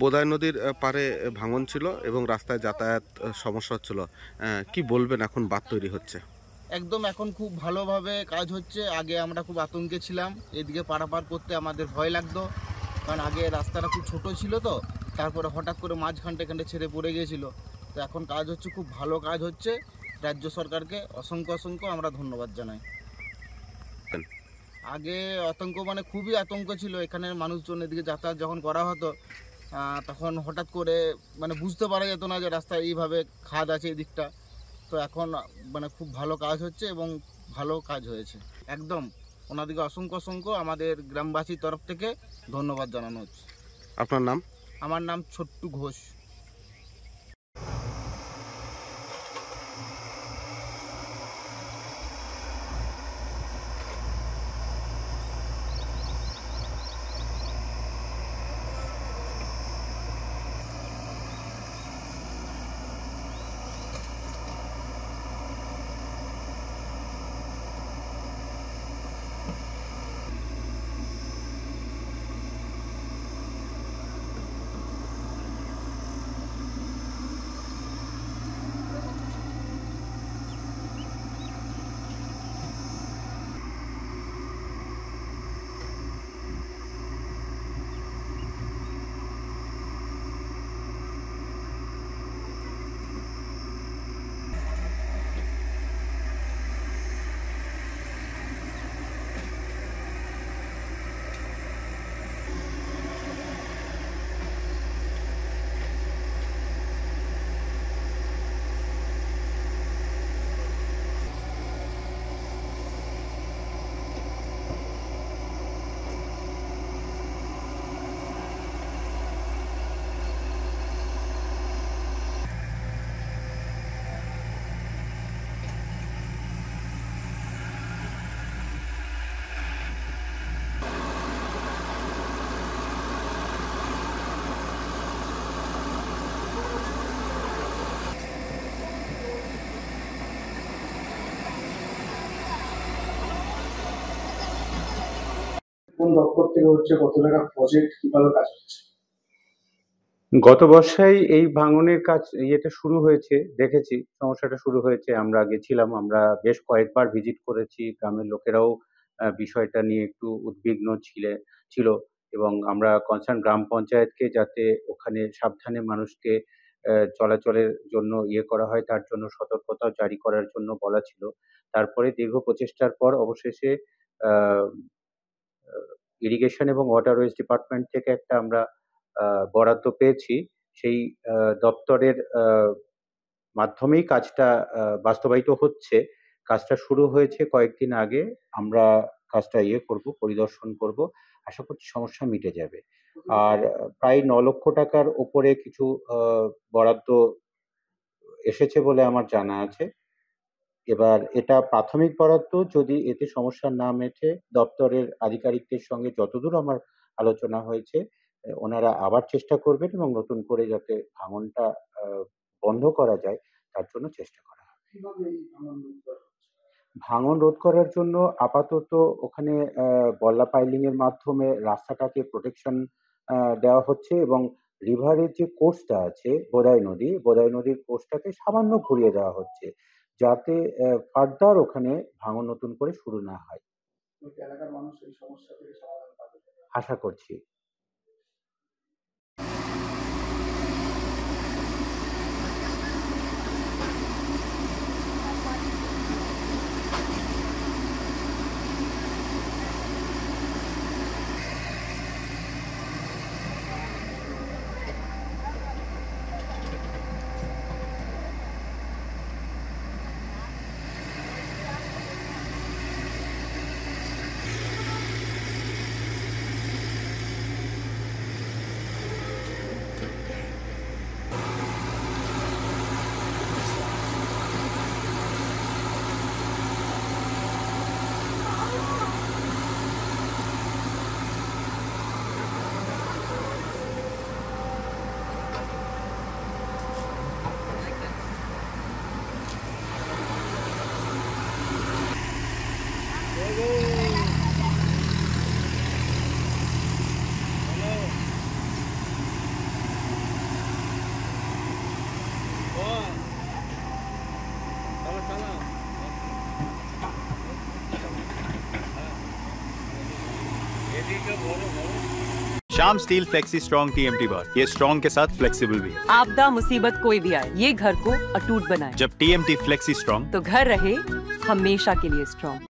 বোদাই নদীর পাড়ে ভাঙন ছিল এবং রাস্তায় যাতায়াত সমস্যা হচ্ছিল। কি বলবেন, এখন বাঁধ তৈরি হচ্ছে? একদম এখন খুব ভালোভাবে কাজ হচ্ছে। আগে আমরা খুব আতঙ্কে ছিলাম, এদিকে পারাপার করতে আমাদের ভয় লাগতো, কারণ আগে রাস্তাটা খুব ছোট ছিল। তো তারপরে হঠাৎ করে মাঝখানটা এখানটা ছেড়ে পড়ে গিয়েছিল। তো এখন কাজ হচ্ছে, খুব ভালো কাজ হচ্ছে। রাজ্য সরকারকে অসংখ্য অসংখ্য আমরা ধন্যবাদ জানাই। আগে আতঙ্ক মানে খুবই আতঙ্ক ছিল, এখানের মানুষজন এদিকে যাতায়াত যখন করা হতো তখন হঠাৎ করে মানে বুঝতে পারা যেত না যে রাস্তায় এইভাবে খাদ আছে এই দিকটা। তো এখন মানে খুব ভালো কাজ হচ্ছে এবং ভালো কাজ হয়েছে একদম। ওনাদেরকে অসংখ্য অসংখ্য আমাদের গ্রামবাসীর তরফ থেকে ধন্যবাদ জানানো হচ্ছে। আপনার নাম? আমার নাম ছোট্টু ঘোষ। কোন দপ্তর থেকে হচ্ছে, কত টাকা প্রজেক্ট, কিভাবে কাজ হচ্ছে? গত বর্ষায় এই ভাঙনের কাজ ইয়েটা শুরু হয়েছে, দেখেছি সমস্যাটা শুরু হয়েছে। আমরা গেছিলাম, আমরা বেশ কয়েকবার ভিজিট করেছি। গ্রামের লোকেরাও বিষয়টা নিয়ে একটু উদ্বিগ্ন ছিল এবং আমরা কনসার্ন গ্রাম পঞ্চায়েতকে যাতে ওখানে সাবধানে মানুষকে চলাচলের জন্য ইয়ে করা হয়, তার জন্য সতর্কতা জারি করার জন্য বলা ছিল। তারপরে দীর্ঘ প্রচেষ্টার পর অবশেষে আহ ইরিগেশন এবং ওয়াটারওয়েজ ডিপার্টমেন্ট থেকে একটা আমরা বরাদ্দ পেয়েছি। সেই দপ্তরের মাধ্যমেই কাজটা বাস্তবায়িত হচ্ছে। কাজটা শুরু হয়েছে কয়েকদিন আগে। আমরা কাজটা পরিদর্শন করব। আশা করছি সমস্যা মিটে যাবে। আর প্রায় ৯ লক্ষ টাকার উপরে কিছু বরাদ্দ এসেছে বলে আমার জানা আছে। এবার এটা প্রাথমিক বরাদ্দ। যদি এতে সমস্যা না মেটে, দপ্তরের আধিকারিকদের সঙ্গে যতদূর আমার আলোচনা হয়েছে, ওনারা আবার চেষ্টা করবেন এবং নতুন করে যাতে ভাঙনটা বন্ধ করা যায় তার জন্য চেষ্টা করা হবে। কিভাবে এই ভাঙন রোধ করা হচ্ছে? ভাঙন রোধ করার জন্য আপাতত ওখানে বল্লা পাইলিং এর মাধ্যমে রাস্তাটাকে প্রোটেকশন দেওয়া হচ্ছে এবং রিভারের যে কোর্সটা আছে বোদাই নদীর কোর্সটাকে সামান্য ঘুরিয়ে দেওয়া হচ্ছে, যাতে ফার্দার ওখানে ভাঙন নতুন করে শুরু না হয়। এলাকার মানুষ এই সমস্যা থেকে সমাধান পাবে আশা করছি। Shyam steel flexi strong TMT बार, ये स्ट्रॉन्ग के साथ फ्लेक्सिबल भी है। आपदा मुसीबत कोई भी आए, ये घर को अटूट बनाए। जब TMT फ्लेक्सी स्ट्रॉन्ग तो घर रहे हमेशा के लिए स्ट्रॉन्ग।